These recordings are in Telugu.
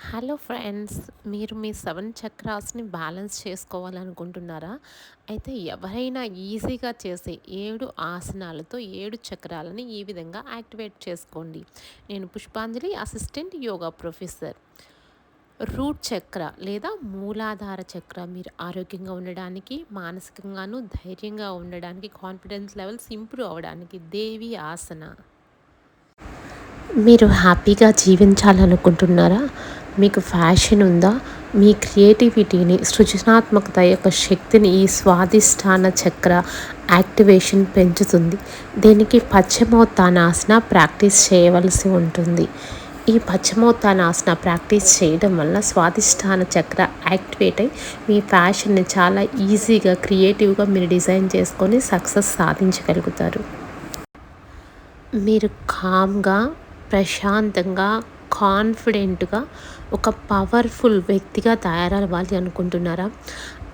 హలో ఫ్రెండ్స్, మీరు మీ 7 చక్రాస్‌ని బ్యాలెన్స్ చేసుకోవాలనుకుంటున్నారా? అయితే ఎవరైనా ఈజీగా చేసే 7 ఆసనాలతో 7 చక్రాలని ఈ విధంగా యాక్టివేట్ చేసుకోండి. నేను పుష్పాంజలి, అసిస్టెంట్ యోగా ప్రొఫెసర్. రూట్ చక్ర లేదా మూలాధార చక్ర మీరు ఆరోగ్యంగా ఉండడానికి, మానసికంగాను ధైర్యంగా ఉండడానికి, కాన్ఫిడెన్స్ లెవెల్స్ ఇంప్రూవ్ అవ్వడానికి దేవి ఆసన. మీరు హ్యాపీగా జీవించాలనుకుంటున్నారా? మీకు ఫ్యాషన్ ఉందా? మీ క్రియేటివిటీని, సృజనాత్మకత యొక్క శక్తిని ఈ స్వాదిష్టాన చక్ర యాక్టివేషన్ పెంచుతుంది. దీనికి పశ్చిమోత్తానాసన ప్రాక్టీస్ చేయవలసి ఉంటుంది. ఈ పశ్చిమోత్తానాసన ప్రాక్టీస్ చేయడం వల్ల స్వాదిష్టాన చక్ర యాక్టివేట్ అయ్యి మీ ఫ్యాషన్ని చాలా ఈజీగా, క్రియేటివ్గా మీరు డిజైన్ చేసుకొని సక్సెస్ సాధించగలుగుతారు. మీరు కామ్గా, ప్రశాంతంగా, కాన్ఫిడెంట్గా ఒక పవర్ఫుల్ వ్యక్తిగా తయారవ్వాలి అనుకుంటున్నారా?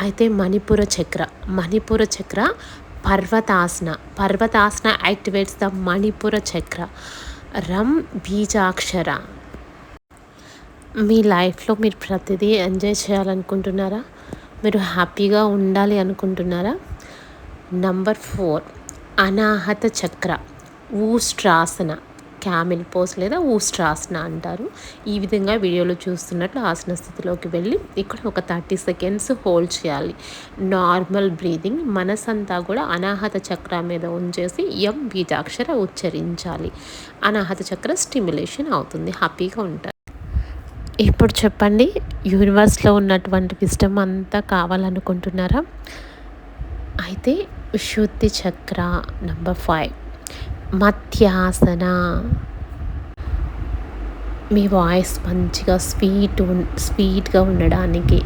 అయితే మణిపుర చక్ర పర్వతాసన యాక్టివేట్స్ ద మణిపుర చక్ర. రం బీజాక్షర. మీ లైఫ్లో మీరు ప్రతిదీ ఎంజాయ్ చేయాలనుకుంటున్నారా? మీరు హ్యాపీగా ఉండాలి అనుకుంటున్నారా? నంబర్ 4 అనాహత చక్ర ఊస్ట్రాసన. క్యామిల్ పోజ్ లేదా ఊస్ట్రాసన అంటారు. ఈ విధంగా వీడియోలో చూస్తున్నట్లు ఆసన స్థితిలోకి వెళ్ళి ఇక్కడ ఒక 30 సెకండ్స్ హోల్డ్ చేయాలి. Normal breathing. మనసంతా కూడా అనాహత చక్ర మీద ఉంచేసి ఎం బీజాక్షర ఉచ్చరించాలి. అనాహత చక్ర స్టిమ్యులేషన్ అవుతుంది. హ్యాపీగా ఉంటారు. ఇప్పుడు చెప్పండి, యూనివర్స్లో ఉన్నటువంటి విజ్డమ్ అంతా కావాలనుకుంటున్నారా? అయితే విశుద్ధి చక్ర నంబర్ 5 మధ్యాసన. మీ వాయిస్ మంచిగా స్వీట్గా ఉండడానికి,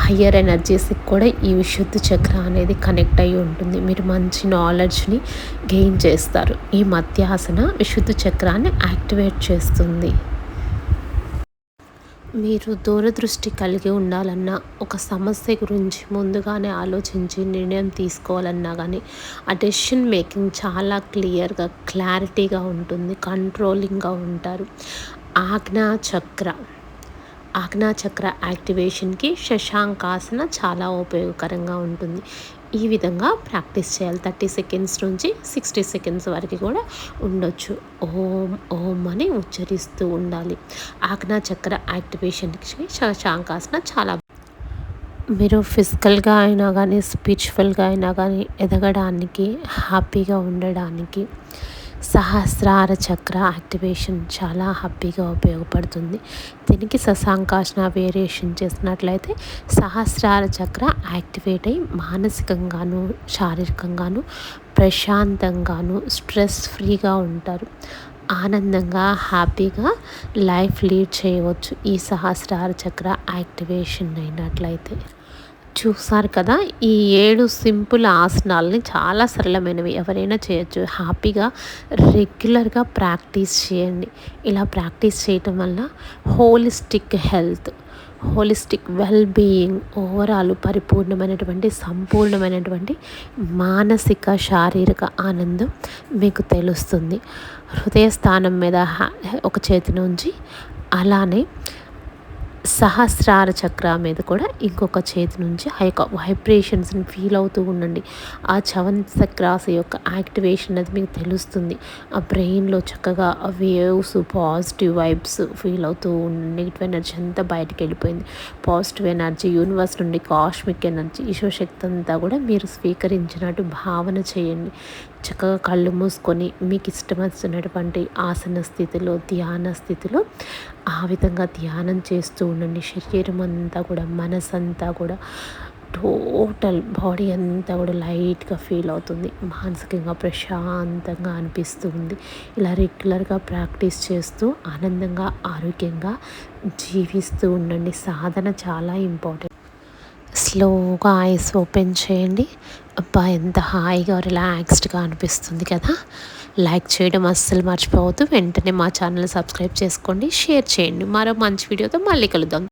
హయ్యర్ ఎనర్జీస్కి కూడా ఈ విశుద్ధి చక్ర అనేది కనెక్ట్ అయ్యి ఉంటుంది. మీరు మంచి నాలెడ్జ్ని గెయిన్ చేస్తారు. ఈ మధ్యాసన విశుద్ధి చక్రాన్ని యాక్టివేట్ చేస్తుంది. మీరు దూరదృష్టి కలిగి ఉండాలన్నా, ఒక సమస్య గురించి ముందుగానే ఆలోచించి నిర్ణయం తీసుకోవాలన్నా కానీ ఆ డెసిషన్ మేకింగ్ చాలా క్లియర్గా, క్లారిటీగా ఉంటుంది. కంట్రోలింగ్గా ఉంటారు. ఆజ్ఞాచక్ర ఆజ్ఞాచక్ర యాక్టివేషన్కి శశాంకాసన చాలా ఉపయోగకరంగా ఉంటుంది. ఈ విధంగా ప్రాక్టీస్ చేయాలి. 30 సెకండ్స్ నుంచి 60 సెకండ్స్ వరకు కూడా ఉండొచ్చు. ఓం ఓం అని ఉచ్చరిస్తూ ఉండాలి. ఆజ్ఞాచక్ర యాక్టివేషన్కి శశాంకాసన చాలా. మీరు ఫిజికల్గా అయినా కానీ, స్పిరిచువల్గా అయినా కానీ ఎదగడానికి, హ్యాపీగా ఉండడానికి సహస్రార చక్ర యాక్టివేషన్ చాలా హ్యాపీగా ఉపయోగపడుతుంది. దీనికి శశాంకాసన వేరియేషన్ చేసినట్లయితే సహస్రార చక్ర యాక్టివేట్ అయ్యి మానసికంగాను, శారీరకంగాను ప్రశాంతంగాను, స్ట్రెస్ ఫ్రీగా ఉంటారు. ఆనందంగా, హ్యాపీగా లైఫ్ లీడ్ చేయవచ్చు ఈ సహస్రార చక్ర యాక్టివేషన్ అయినట్లయితే. చూసారు కదా, ఈ 7 సింపుల్ ఆసనాలని చాలా సరళమైనవి, ఎవరైనా చేయొచ్చు. హ్యాపీగా రెగ్యులర్గా ప్రాక్టీస్ చేయండి. ఇలా ప్రాక్టీస్ చేయటం వల్ల holistic health, holistic well being, overall సంపూర్ణమైనటువంటి మానసిక, శారీరక ఆనందం మీకు తెలుస్తుంది. హృదయ స్థానం మీద ఒక చేతి నుంచి, అలానే సహస్రార చక్ర మీద కూడా ఇంకొక చేతి నుంచి ఆ యొక్క వైబ్రేషన్స్ని ఫీల్ అవుతూ ఉండండి. ఆ చవన్ చక్రాస్ యొక్క యాక్టివేషన్ అది మీకు తెలుస్తుంది. ఆ బ్రెయిన్లో చక్కగా ఆ వేవ్స్, పాజిటివ్ వైబ్స్ ఫీల్ అవుతూ ఉండండి. నెగిటివ్ ఎనర్జీ అంతా బయటకు వెళ్ళిపోయింది. పాజిటివ్ ఎనర్జీ, యూనివర్స్ నుండి కాస్మిక్ ఎనర్జీ, ఈశ్వశక్తి అంతా కూడా మీరు స్వీకరించినట్టు భావన చేయండి. చక్కగా కళ్ళు మూసుకొని మీకు ఇష్టం వచ్చినటువంటి ఆసన స్థితిలో, ధ్యాన స్థితిలో ఆ విధంగా ధ్యానం చేస్తూ ఉండండి. శరీరం అంతా కూడా, మనసంతా కూడా, టోటల్ బాడీ అంతా కూడా లైట్గా ఫీల్ అవుతుంది. మానసికంగా ప్రశాంతంగా అనిపిస్తుంది. ఇలా రెగ్యులర్గా ప్రాక్టీస్ చేస్తూ ఆనందంగా, ఆరోగ్యంగా జీవిస్తూ ఉండండి. సాధన చాలా ఇంపార్టెంట్. స్లోగా ఐస్ ఓపెన్ చేయండి. అబ్బా, ఎంత హాయిగా, రిలాక్స్డ్గా అనిపిస్తుంది కదా. లైక్ చేయడం అస్సలు మర్చిపోవద్దు. వెంటనే మా ఛానల్ సబ్స్క్రైబ్ చేసుకోండి, షేర్ చేయండి. మరో మంచి వీడియోతో మళ్ళీ కలుద్దాం.